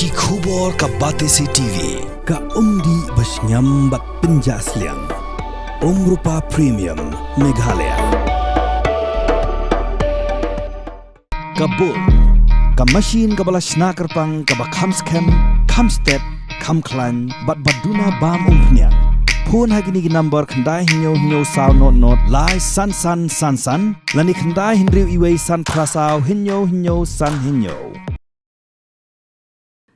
Ki khubor ka Batesi TV ka umdi basnyam bat penjaslian Rupa Premium Meghalaya Kabul ka machine ka balas snaker pang ka bakham scam kham step kham klan bat baduna bam umpnyang phone hagini ki number khandai hinyo saw not lai san lani khandai hinriu iwei san prasaw hinyo san hinyo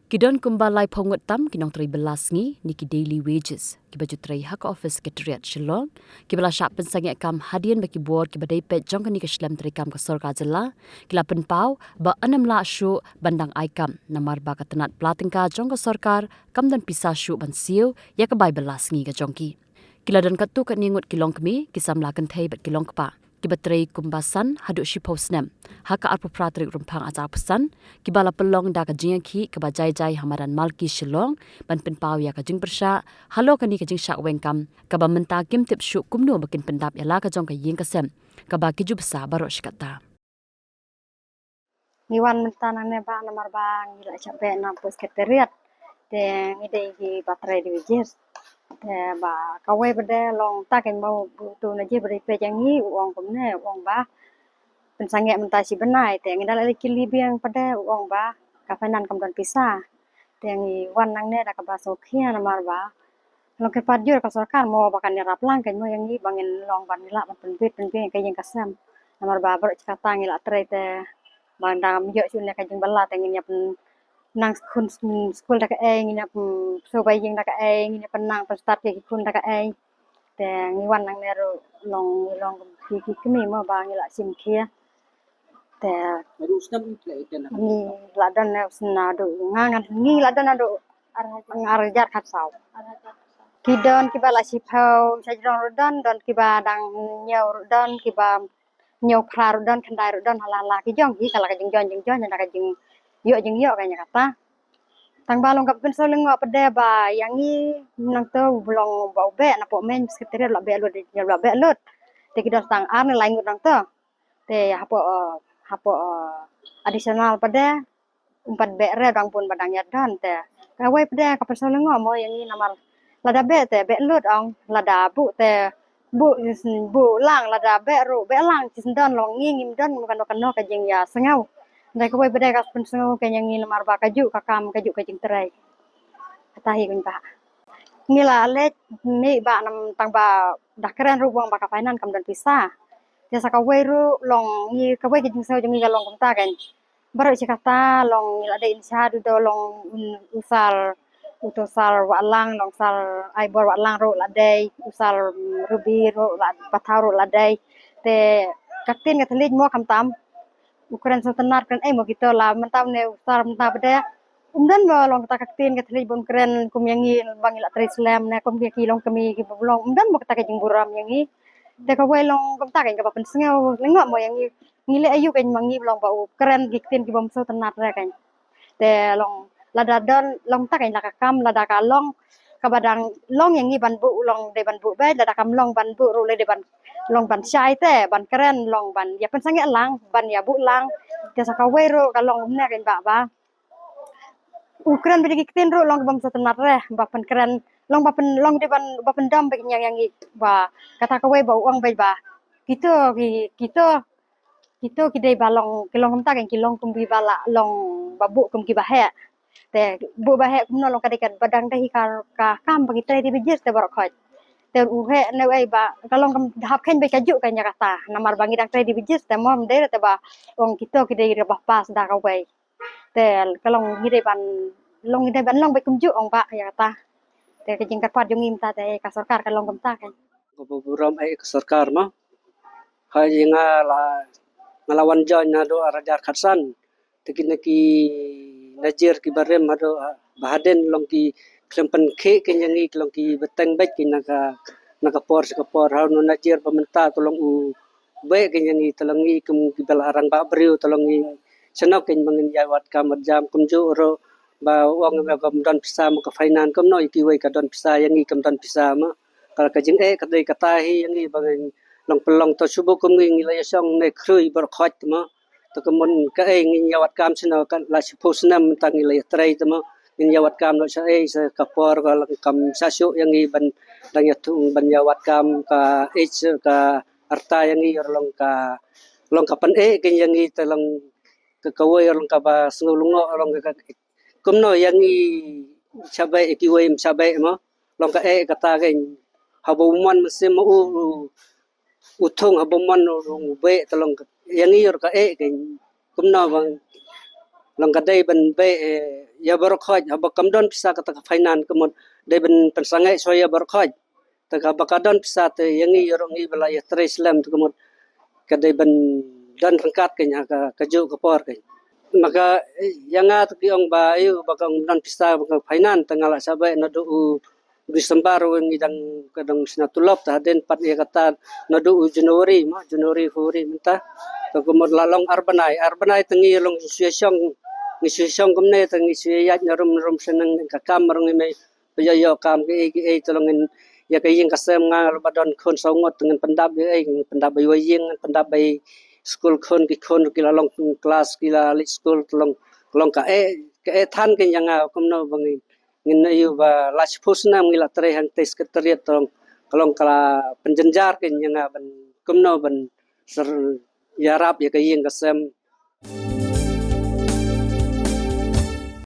Kidon kumbalai pongot tam kinong teri belas ngi niki daily wages ki baju teri hak office secretariat Shillong ki bala syak pensangya kam hadian baki board ki badai pet jong kani ke Shlam teri kam ka sorka jela kila penpau ba 6 la syu bandang aikam namar ba katenat platingka jong ka sorkar kam dan pisah syu ban siu ya ka bai belas ngi ka jongki kila dan katu ka ningut kilong kemi kisam la kan thai bat kilong kpa kibatrei kumbasan haduk shiposnem haka arpu pratrik rumpang ajar pesan kibala pelong da ka jingki kabajai hamaran malki Shillong ban penpau ya ka jing persha halo kani ka jing syak wengkam ka ba menta kim tip syuk kumno bakin pendap ya la ka jong ka ying kasem ka ba kiju besa baro shikata Iwan mentanang ne ba namar ba ngila chape na pos sekretariat te ngide ki patre di wijis te ba kawai bede long taken mau tu na je beri pe jangi uang komne uang ba pensangya mentasi benai te ngida lagi kili biang pada uang ba kafanan kam dan pisah te ngi wan nang ne da ka ba sokhia namar ba long ke padjur ka sorkar mo bakan ni raplang kan mo yang ngi bangin long ban ngila ban pen ke yang kasam namar ba ber cakata ngila tre te bandam yo sunne ka jing balla te ngi pen nang kun school da ka ngi so bai jing da ka ngi penang pen start ke kun da ka te ngi wan nang ne ro long ki kemi mo ba ngi la sim kia te ngi la dan ne sna do ngangan ngi la dan do arajar khat saw ki don ki ba la si phau sa jong don ki ba dang nyau don ki ba nyau phra don khandai don hala ki jong ki kala ka jing jon na ka jing yo ka nya kata tang balong kap pen soleng ngop pede ba yang ni nang to blong bau be na po men sekretariat la be lo de la be lot te ki tang ar ne lain nang to te hapo additional pede umpat be re dang pun badang ya dan te ka wai pede ka pen soleng ngop mo yang ni namar lada be te be lot ong lada bu te bu lang lada be ru be lang cisdan long ngim dan kan no ka jing ya sengau dai ko bai bedai ka pen sengau ka yang ni namar ba kaju ka kam kaju ka jing terai katahi kun ba ngila le ni ba nam tang ba dak keren ru wang ba ka painan kam dan pisah ya saka wai ru long ni ka wai jing sau jing ga long kom ta kan baru kata long ngila de insha do long usal walang long sal ai bor walang ro la dai usal rubi ro la patau ro la dai te kaktin ka thlij mo kam tam ukuran setenar kan mo gitu lah mentam ne usar menta beda dan ba long ta kaktin ka thlij bon keren kum yangi bangila tri slam ne kum ki long kemi ki bolong dan mo ta ka jing buram yangi de ka wai long kom ta kan ka pen sengau lengok mo yangi ngile ayu kan mangi long ba keren giktin ki bom so tenar re kan te long lada don long ta kan la ka kam lada ka long ka badang long yangi ban bu long de ban bu ba lada kam long ban bu ro le de ban long ban syai te ban keren long ban ya pen sange lang ban ya bu lang te saka wero ka long ne kan ba ukran bidi kitin ro long bam satenar re ba pen keren long ba pen long de ban ba pen dam bagi yang ba kata ka we ba uang ba kita kidai balong kilong ta kan kilong kumbi bala long babu kum ki bahe te bu bahe kum no long kadikan badang dahi ka kam bagi tre di bijis te barok khoj te uhe ne ai ba kalong kam hap khen be kaju kan ya kata namar bangi dang tre di bijis te mom de te ba ong kito kidai re bah pas da ka wei te kalong ngidai ban long be kumju ong ba ya kata te ke jing kapat jungim ta te ka sarkar kalong kam ta kan buram ai ke sarkar ma ha jinga la ngalawan jon na do arajar khatsan tekini najir ki barem ado bahaden long ki klempen khe ke yangi long ki beteng baik ki naga por ha no najir pementa tolong u be ke yangi tolongi kum ki bal arang ba briu tolongi senok ke mangin jawat kamar jam kum jo ro ba wang ba don pisa ma ka fainan kum no ki wei ka don pisa yangi kum don pisa ma kal ka jing ka dei kata hi yangi bangin long pelong to subuh kum ngi la yasong ne khrui bar khot ma to kemun ka ngi nyawat kam sino kan la sipos nam tang ngi le trai to ma nyawat kam no sa se kapor ka kam sasyo yang i ban dang yatung ban nyawat kam ka ka arta yang i long ka pan ken yang i talang ka kawai long ka ba sngulungo long ka kumno yang i sabai kiwai sabai mo long ka kata ken habumon mesim uthong habumon be talong yang i ka ken kumno bang long ka dai ban be ya barkhoj habakam don pisa kata finance kemod dai ban pensangai so ya barkhoj ta ka bakadon pisa te yang i rong i bala ya trislam kemod ka dai ban dan rengkat kenya ka ju ka por ken maka yang at kiong ba ayu bakang dan pisa baka finance tangala sabai na do Desember wing idang kadang sinatulop ta den pat ya kata na do January February minta to kemod lalong arbanai tengi long situation kumne tengi siyat narum seneng ka kamar ngi yo kam ke tolongin ya ke yin kasem nga badon khon songot dengan pendap pendap yo yin pendap school khon ki lalong kelas kila school tolong ka than ke yang kumno bangi ngin ayu ba last post na ngila tre hang tes sekretariat tolong kala penjenjar ke yang ban kumno ban ser yarap ya ke yin kasem